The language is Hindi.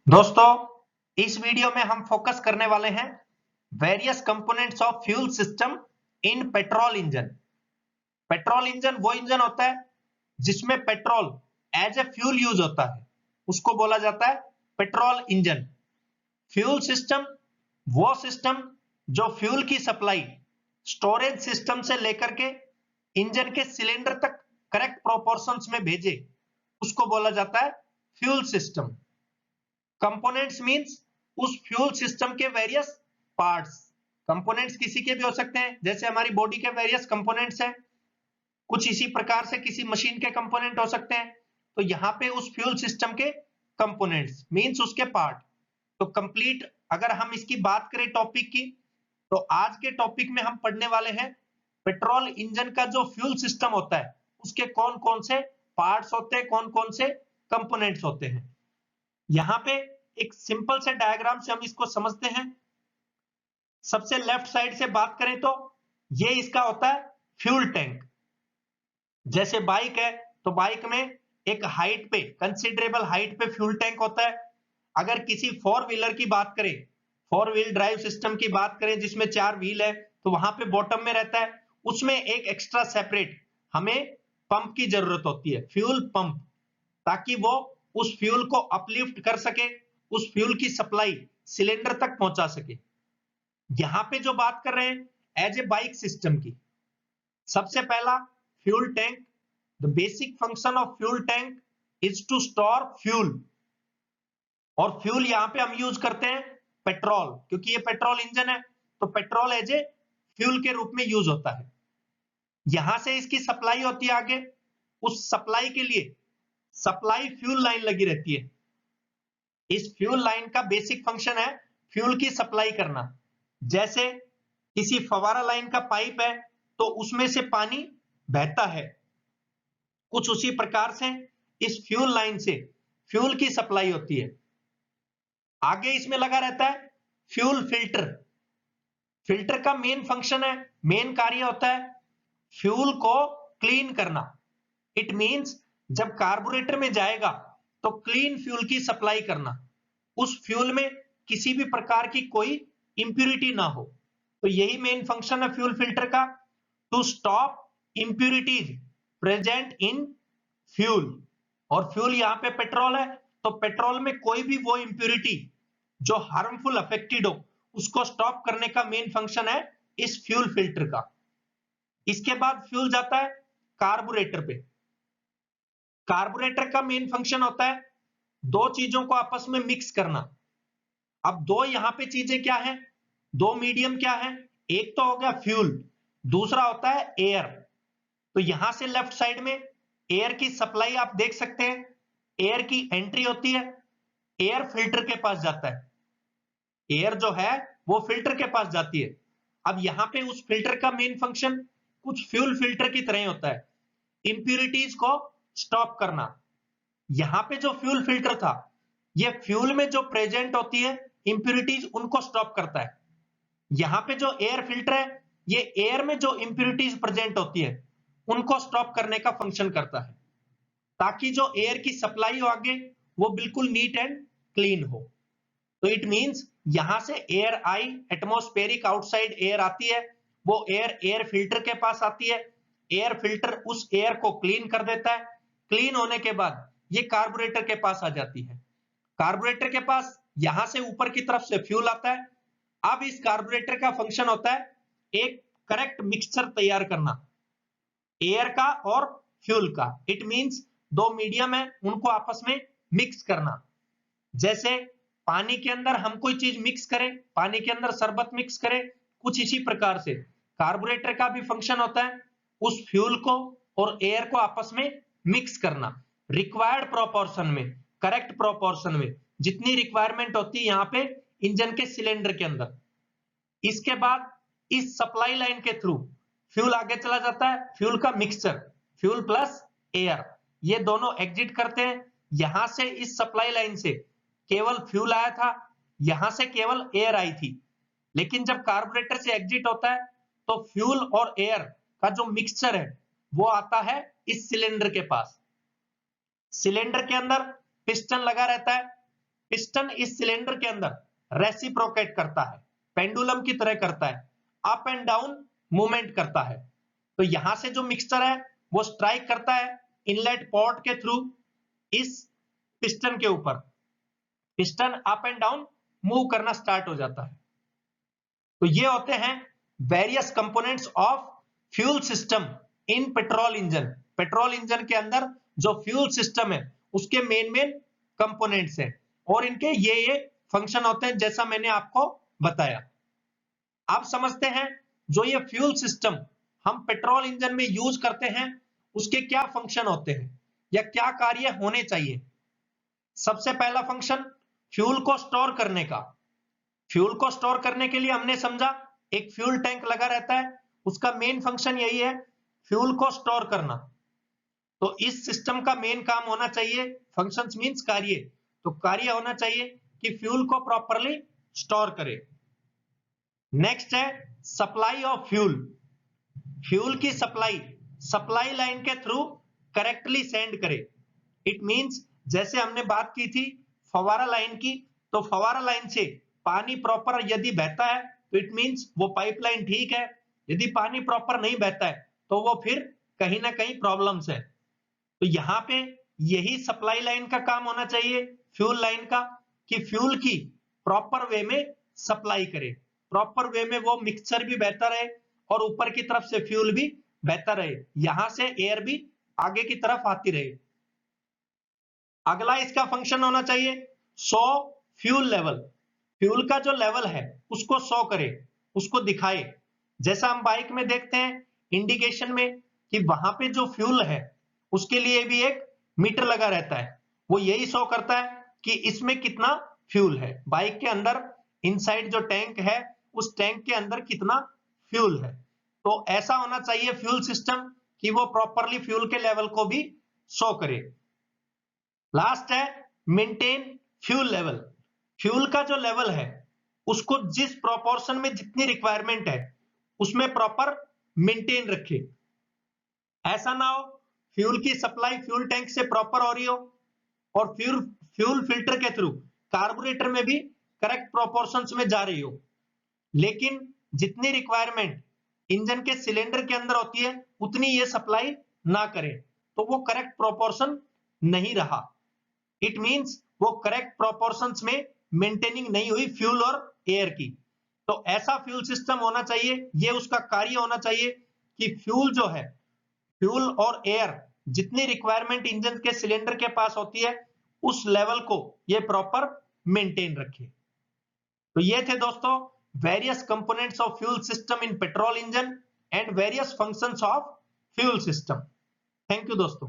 दोस्तों, इस वीडियो में हम फोकस करने वाले हैं various components of fuel system in petrol engine. Petrol engine वो इंजन होता है जिसमें petrol as a fuel use होता है, उसको बोला जाता है पेट्रोल इंजन। फ्यूल सिस्टम वो सिस्टम जो फ्यूल की सप्लाई स्टोरेज सिस्टम से लेकर के इंजन के सिलेंडर तक करेक्ट प्रोपोर्शंस में भेजे, उसको बोला जाता है फ्यूल सिस्टम। कंपोनेंट्स मींस उस फ्यूल सिस्टम के वेरियस पार्ट्स। कंपोनेंट्स किसी के भी हो सकते हैं, जैसे हमारी बॉडी के वेरियस कंपोनेंट्स हैं, कुछ इसी प्रकार से किसी मशीन के कंपोनेंट हो सकते हैं। तो यहाँ पे उस फ्यूल सिस्टम के कंपोनेंट्स मींस उसके पार्ट। तो कंप्लीट अगर हम इसकी बात करें टॉपिक की, तो आज के टॉपिक में हम पढ़ने वाले हैं पेट्रोल इंजन का जो फ्यूल सिस्टम होता है उसके कौन कौन से पार्ट्स होते हैं, कौन कौन से कंपोनेंट्स होते हैं। यहाँ पे एक सिंपल से डायग्राम से हम इसको समझते हैं। सबसे लेफ्ट साइड से बात करें तो ये इसका होता है फ्यूल टैंक। जैसे बाइक है तो बाइक में एक हाइट पे, कंसिडरेबल हाइट पे फ्यूल टैंक होता है। अगर किसी फोर व्हीलर की बात करें, फोर व्हील ड्राइव सिस्टम की बात करें जिसमें 4 व्हील है, तो वहां पे बॉटम में रहता है, उसमें एक एक्स्ट्रा सेपरेट हमें पंप की जरूरत होती है, फ्यूल पंप, ताकि वो उस फ्यूल को अपलिफ्ट कर सके, उस फ्यूल की सप्लाई सिलेंडर तक पहुंचा सके। यहां पे जो बात कर रहे हैं एज ए बाइक सिस्टम की, सबसे पहला fuel tank. The basic function of fuel tank is to store fuel. और फ्यूल यहां पे हम यूज करते हैं पेट्रोल, क्योंकि ये पेट्रोल इंजन है तो पेट्रोल एज ए फ्यूल के रूप में यूज होता है। यहां से इसकी सप्लाई होती है आगे, उस सप्लाई के लिए सप्लाई फ्यूल लाइन लगी रहती है। इस फ्यूल लाइन का बेसिक फंक्शन है फ्यूल की सप्लाई करना। जैसे किसी फवारा लाइन का पाइप है तो उसमें से पानी बहता है, कुछ उसी प्रकार से इस फ्यूल लाइन से फ्यूल की सप्लाई होती है। आगे इसमें लगा रहता है फ्यूल फिल्टर। फिल्टर का मेन फंक्शन है, मेन कार्य होता है फ्यूल को क्लीन करना। इट मींस जब कार्बोरेटर में जाएगा तो क्लीन फ्यूल की सप्लाई करना, उस फ्यूल में किसी भी प्रकार की कोई इंप्यूरिटी ना हो। तो यही मेन फंक्शन है फ्यूल फिल्टर का, to stop impurities present in fuel. और फ्यूल यहां पे पेट्रोल है, तो पेट्रोल में कोई भी वो इंप्यूरिटी जो हार्मफुल अफेक्टेड हो, उसको स्टॉप करने का मेन फंक्शन है इस फ्यूल फिल्टर का। इसके बाद फ्यूल जाता है कार्बोरेटर पे। कार्बोरेटर का मेन फंक्शन होता है दो चीजों को आपस में मिक्स करना। अब दो यहां पे चीजें क्या है, दो मीडियम क्या है, एक तो हो गया फ्यूल, दूसरा होता है एयर। तो यहां से लेफ्ट साइड में एयर की सप्लाई आप देख सकते हैं। एयर की एंट्री होती है, एयर फिल्टर के पास जाता है, एयर जो है वो फिल्टर के पास जाती है। अब यहां पे उस फिल्टर का मेन फंक्शन कुछ फ्यूल फिल्टर की तरह होता है, इंप्यूरिटीज को स्टॉप करना। यहां पे जो फ्यूल फिल्टर था, ये फ्यूल में जो प्रेजेंट होती है इंप्यूरिटीज उनको स्टॉप करता है। यहां पे जो एयर फिल्टर है, ये एयर में जो इंप्यूरिटीज प्रेजेंट होती है उनको स्टॉप करने का फंक्शन करता है, ताकि जो एयर की सप्लाई हो आगे वो बिल्कुल नीट एंड क्लीन हो। तो इट मींस यहां से एयर आई, एटमॉस्फेरिक आउटसाइड एयर आती है, वो एयर एयर फिल्टर के पास आती है। एयर फिल्टर उस एयर को क्लीन कर देता है, क्लीन होने के बाद ये कार्बोरेटर के पास आ जाती है। कार्बोरेटर के पास यहां से ऊपर की तरफ से फ्यूल आता है। अब इस कार्बोरेटर का फंक्शन होता है एक करेक्ट मिक्सचर तैयार करना, एयर का और फ्यूल का। इट मींस दो मीडियम है उनको आपस में मिक्स करना। जैसे पानी के अंदर हम कोई चीज मिक्स करें, पानी के अंदर शरबत मिक्स करें, कुछ इसी प्रकार से कार्बोरेटर का भी फंक्शन होता है उस फ्यूल को और एयर को आपस में मिक्स करना, रिक्वायर्ड प्रोपोर्शन में, करेक्ट प्रोपोर्शन में, जितनी रिक्वायरमेंट होती है यहाँ पे इंजन के सिलेंडर के अंदर। इसके बाद इस सप्लाई लाइन के थ्रू फ्यूल आगे चला जाता है, फ्यूल का मिक्सचर, फ्यूल प्लस एयर, ये दोनों एग्जिट करते हैं। यहां से इस सप्लाई लाइन से केवल फ्यूल आया था, यहां से केवल एयर आई थी। लेकिन जब कार्बोरेटर से एग्जिट होता है तो फ्यूल और एयर का जो मिक्सचर है वो आता है इस सिलेंडर के पास। सिलेंडर के अंदर पिस्टन लगा रहता है, पिस्टन इस सिलेंडर के अंदर रेसिप्रोकेट करता है, पेंडुलम की तरह करता है, अप एंड डाउन मूवमेंट करता है। तो यहां से जो मिक्सचर है वो स्ट्राइक करता है इनलेट पोर्ट के थ्रू इस पिस्टन के ऊपर, piston up and down move करना स्टार्ट हो जाता है। तो ये होते हैं various components of fuel system in petrol engine. Petrol engine के अंदर जो फ्यूल सिस्टम है उसके मेन कंपोनेंट्स हैं और इनके ये फंक्शन होते हैं जैसा मैंने आपको बताया। आप समझते हैं जो ये फ्यूल सिस्टम हम पेट्रोल इंजन में यूज करते हैं उसके क्या फंक्शन होते हैं या क्या कार्य होने चाहिए। सबसे पहला फंक्शन फ्यूल को स्टोर करने का। फ्यूल को स्टोर करने के लिए हमने समझा एक फ्यूल टैंक लगा रहता है, उसका मेन फंक्शन यही है फ्यूल को स्टोर करना। तो इस सिस्टम का मेन काम होना चाहिए, फंक्शंस मींस कार्य, तो कार्य होना चाहिए कि फ्यूल को प्रॉपरली स्टोर करे। नेक्स्ट है सप्लाई ऑफ फ्यूल। फ्यूल की सप्लाई लाइन के थ्रू करेक्टली सेंड करे। इट मींस जैसे हमने बात की थी फवारा लाइन की, तो फवारा लाइन से पानी प्रॉपर यदि बहता है तो इट मींस वो पाइपलाइन ठीक है, यदि पानी प्रॉपर नहीं बहता है तो वो फिर कहीं ना कहीं प्रॉब्लम्स है। तो यहाँ पे यही सप्लाई लाइन का काम होना चाहिए फ्यूल लाइन का, कि फ्यूल की प्रॉपर वे में सप्लाई करे, प्रॉपर वे में वो मिक्सचर भी बहता रहे और ऊपर की तरफ से फ्यूल भी बहता रहे, यहां से एयर भी आगे की तरफ आती रहे। अगला इसका फंक्शन होना चाहिए शो फ्यूल लेवल। फ्यूल का जो लेवल है उसको शो करे, उसको दिखाए। जैसा हम बाइक में देखते हैं इंडिकेशन में कि वहां पे जो फ्यूल है उसके लिए भी एक मीटर लगा रहता है, वो यही शो करता है कि इसमें कितना फ्यूल है, बाइक के अंदर इनसाइड जो टैंक है उस टैंक के अंदर कितना फ्यूल है। तो ऐसा होना चाहिए फ्यूल सिस्टम कि वो प्रॉपरली फ्यूल के लेवल को भी शो करे। लास्ट है मेंटेन फ्यूल लेवल। फ्यूल का जो लेवल है उसको जिस प्रोपोर्शन में जितनी रिक्वायरमेंट है उसमें प्रॉपर मेंटेन रखे। ऐसा ना हो फ्यूल की सप्लाई फ्यूल टैंक से प्रॉपर हो रही हो और फ्यूल फिल्टर के थ्रू कार्बोरेटर में भी करेक्ट प्रोपोर्शंस में जा रही हो, लेकिन जितनी रिक्वायरमेंट इंजन के सिलेंडर के अंदर होती है उतनी ये सप्लाई ना करे, तो वो करेक्ट प्रोपोर्शन नहीं रहा। इट मींस वो करेक्ट प्रोपोर्शंस में मेंटेनिंग नहीं हुई फ्यूल और एयर की। तो ऐसा फ्यूल सिस्टम होना चाहिए, ये उसका कार्य होना चाहिए कि फ्यूल जो है, फ्यूल और एयर जितनी रिक्वायरमेंट इंजन के सिलेंडर के पास होती है उस लेवल को ये प्रॉपर मेंटेन रखे। तो ये थे दोस्तों various components of fuel system in petrol engine and various functions of fuel system. Thank you दोस्तों।